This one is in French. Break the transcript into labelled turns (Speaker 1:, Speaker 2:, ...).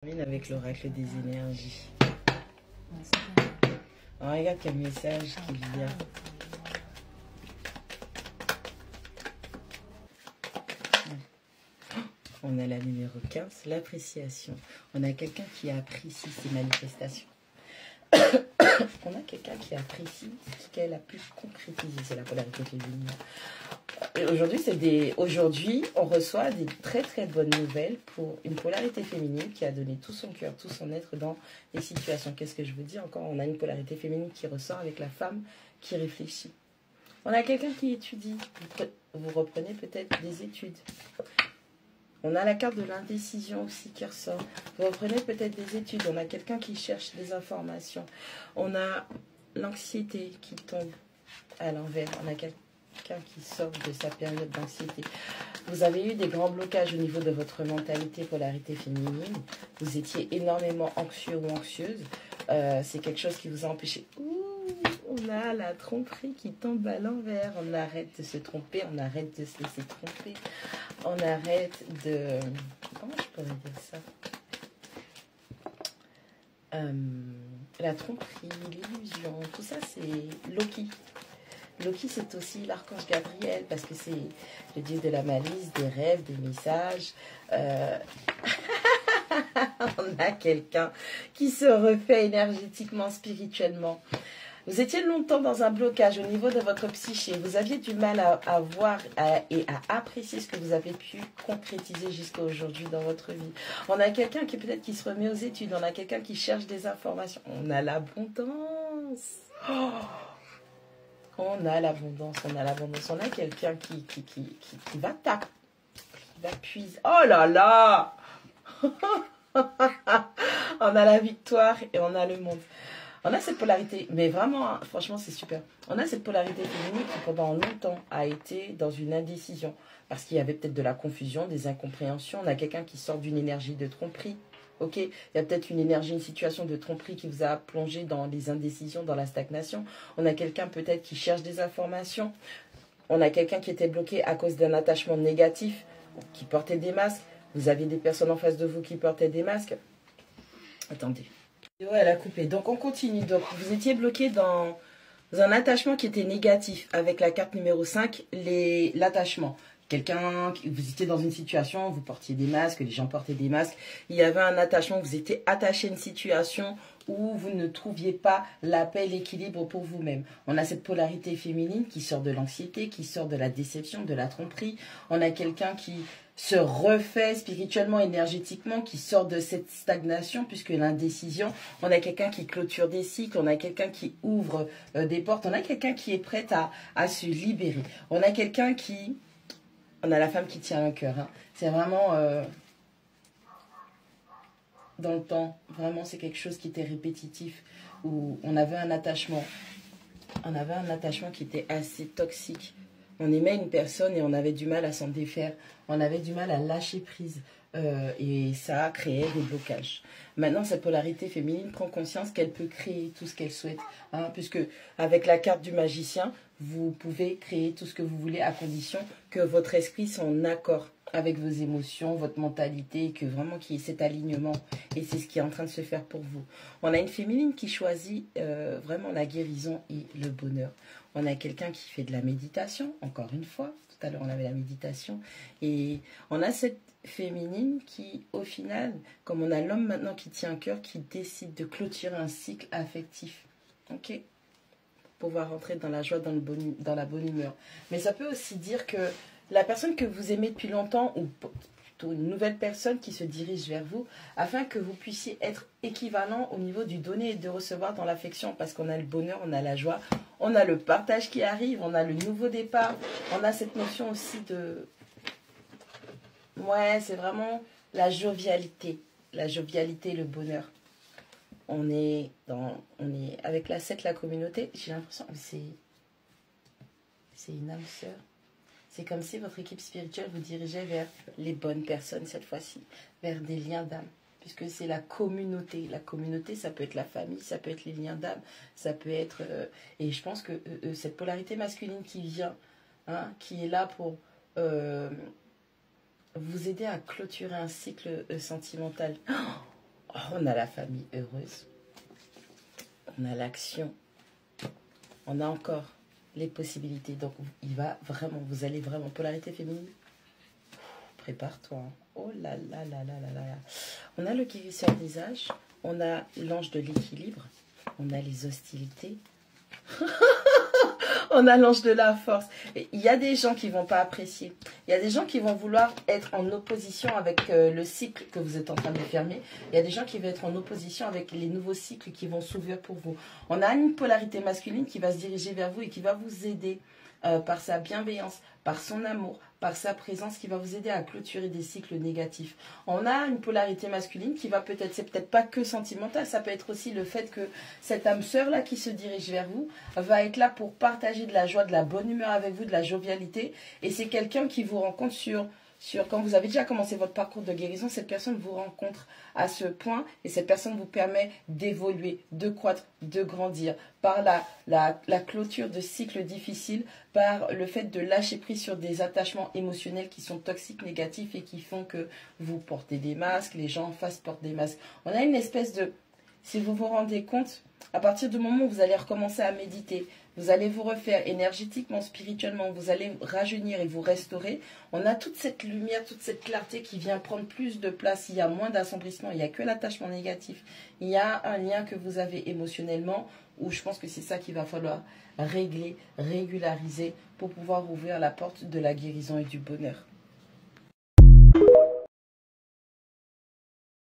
Speaker 1: Termine avec l'oracle des énergies. Oh, regarde quel message qui vient. On a la numéro 15, l'appréciation. On a quelqu'un qui apprécie ses manifestations. On a quelqu'un qui apprécie ce qu'elle a pu concrétiser. C'est la polarité féminine. Aujourd'hui, on reçoit des très très bonnes nouvelles pour une polarité féminine qui a donné tout son cœur, tout son être dans les situations. Qu'est-ce que je veux dire encore? On a une polarité féminine qui ressort avec la femme qui réfléchit. On a quelqu'un qui étudie. Vous reprenez peut-être des études. On a la carte de l'indécision aussi qui ressort. Vous reprenez peut-être des études. On a quelqu'un qui cherche des informations. On a l'anxiété qui tombe à l'envers. On a quelqu'un qui sort de sa période d'anxiété. Vous avez eu des grands blocages au niveau de votre mentalité, polarité féminine. Vous étiez énormément anxieux ou anxieuse. C'est quelque chose qui vous a empêché. On a la tromperie qui tombe à l'envers. On arrête de se tromper, on arrête de se laisser tromper. On arrête de... Comment je pourrais dire ça? La tromperie, l'illusion, tout ça c'est Loki. Loki c'est aussi l'archange Gabriel parce que c'est le dieu de la malice, des rêves, des messages. On a quelqu'un qui se refait énergétiquement, spirituellement. Vous étiez longtemps dans un blocage au niveau de votre psyché. Vous aviez du mal à voir et à apprécier ce que vous avez pu concrétiser jusqu'à aujourd'hui dans votre vie. On a quelqu'un qui peut-être qui se remet aux études. On a quelqu'un qui cherche des informations. On a l'abondance. Oh, on a l'abondance. On a l'abondance. On a quelqu'un qui va taper. Qui va puiser. Oh là là. On a la victoire et on a le monde. On a cette polarité, mais vraiment, hein, franchement, c'est super. On a cette polarité féminine qui, pendant longtemps, a été dans une indécision. Parce qu'il y avait peut-être de la confusion, des incompréhensions. On a quelqu'un qui sort d'une énergie de tromperie. Ok, il y a peut-être une énergie, une situation de tromperie qui vous a plongé dans les indécisions, dans la stagnation. On a quelqu'un peut-être qui cherche des informations. On a quelqu'un qui était bloqué à cause d'un attachement négatif, qui portait des masques. Vous avez des personnes en face de vous qui portaient des masques. Attendez. Elle a coupé. Donc, on continue. Donc, vous étiez bloqué dans un attachement qui était négatif avec la carte numéro 5, l'attachement. Vous étiez dans une situation, vous portiez des masques, les gens portaient des masques. Il y avait un attachement, vous étiez attaché à une situation où vous ne trouviez pas la paix, l'équilibre pour vous-même. On a cette polarité féminine qui sort de l'anxiété, qui sort de la déception, de la tromperie. On a quelqu'un qui se refait spirituellement, énergétiquement, qui sort de cette stagnation, puisque l'indécision, on a quelqu'un qui clôture des cycles, on a quelqu'un qui ouvre des portes, on a quelqu'un qui est prêt à se libérer. On a quelqu'un qui... On a la femme qui tient un cœur. Hein. C'est vraiment... dans le temps, vraiment, c'est quelque chose qui était répétitif, où on avait un attachement. On avait un attachement qui était assez toxique. On aimait une personne et on avait du mal à s'en défaire. On avait du mal à lâcher prise. Et ça a créé des blocages. Maintenant, cette polarité féminine prend conscience qu'elle peut créer tout ce qu'elle souhaite. Hein, puisque avec la carte du magicien, vous pouvez créer tout ce que vous voulez à condition que votre esprit soit en accord avec vos émotions, votre mentalité, que vraiment qu'il y ait cet alignement. Et c'est ce qui est en train de se faire pour vous. On a une féminine qui choisit vraiment la guérison et le bonheur. On a quelqu'un qui fait de la méditation, encore une fois. Tout à l'heure, on avait la méditation. Et on a cette féminine qui, au final, comme on a l'homme maintenant qui tient un cœur, qui décide de clôturer un cycle affectif. Ok ? Pour pouvoir rentrer dans la joie, dans la bonne humeur. Mais ça peut aussi dire que la personne que vous aimez depuis longtemps, ou plutôt une nouvelle personne qui se dirige vers vous, afin que vous puissiez être équivalent au niveau du donner et de recevoir dans l'affection, parce qu'on a le bonheur, on a la joie, on a le partage qui arrive, on a le nouveau départ, on a cette notion aussi de... Ouais, c'est vraiment la jovialité, le bonheur. On est avec la 7, la communauté, j'ai l'impression que c'est une âme sœur. C'est comme si votre équipe spirituelle vous dirigeait vers les bonnes personnes cette fois-ci, vers des liens d'âme, puisque c'est la communauté. La communauté, ça peut être la famille, ça peut être les liens d'âme, ça peut être... et je pense que cette polarité masculine qui vient, hein, qui est là pour vous aider à clôturer un cycle sentimental. Oh, On a la famille heureuse. On a l'action. On a encore les possibilités. Donc, vous allez vraiment, polarité féminine, prépare-toi. Hein. Oh là là là là là là. On a le guérisseur des âges. On a l'ange de l'équilibre. On a les hostilités. On a l'ange de la force. Et il y a des gens qui ne vont pas apprécier. Il y a des gens qui vont vouloir être en opposition avec le cycle que vous êtes en train de fermer. Il y a des gens qui vont être en opposition avec les nouveaux cycles qui vont s'ouvrir pour vous. On a une polarité masculine qui va se diriger vers vous et qui va vous aider par sa bienveillance, par son amour, par sa présence, qui va vous aider à clôturer des cycles négatifs. On a une polarité masculine qui va peut-être, c'est peut-être pas que sentimental, ça peut être aussi le fait que cette âme sœur là qui se dirige vers vous va être là pour partager de la joie, de la bonne humeur avec vous, de la jovialité. Et c'est quelqu'un qui vous rencontre quand vous avez déjà commencé votre parcours de guérison, cette personne vous rencontre à ce point et cette personne vous permet d'évoluer, de croître, de grandir par la clôture de cycles difficiles, par le fait de lâcher prise sur des attachements émotionnels qui sont toxiques, négatifs et qui font que vous portez des masques, les gens en face portent des masques. On a une espèce de... Si vous vous rendez compte, à partir du moment où vous allez recommencer à méditer, vous allez vous refaire énergétiquement, spirituellement, vous allez rajeunir et vous restaurer. On a toute cette lumière, toute cette clarté qui vient prendre plus de place. Il y a moins d'assombrissement, il n'y a que l'attachement négatif. Il y a un lien que vous avez émotionnellement où je pense que c'est ça qu'il va falloir régler, régulariser pour pouvoir ouvrir la porte de la guérison et du bonheur.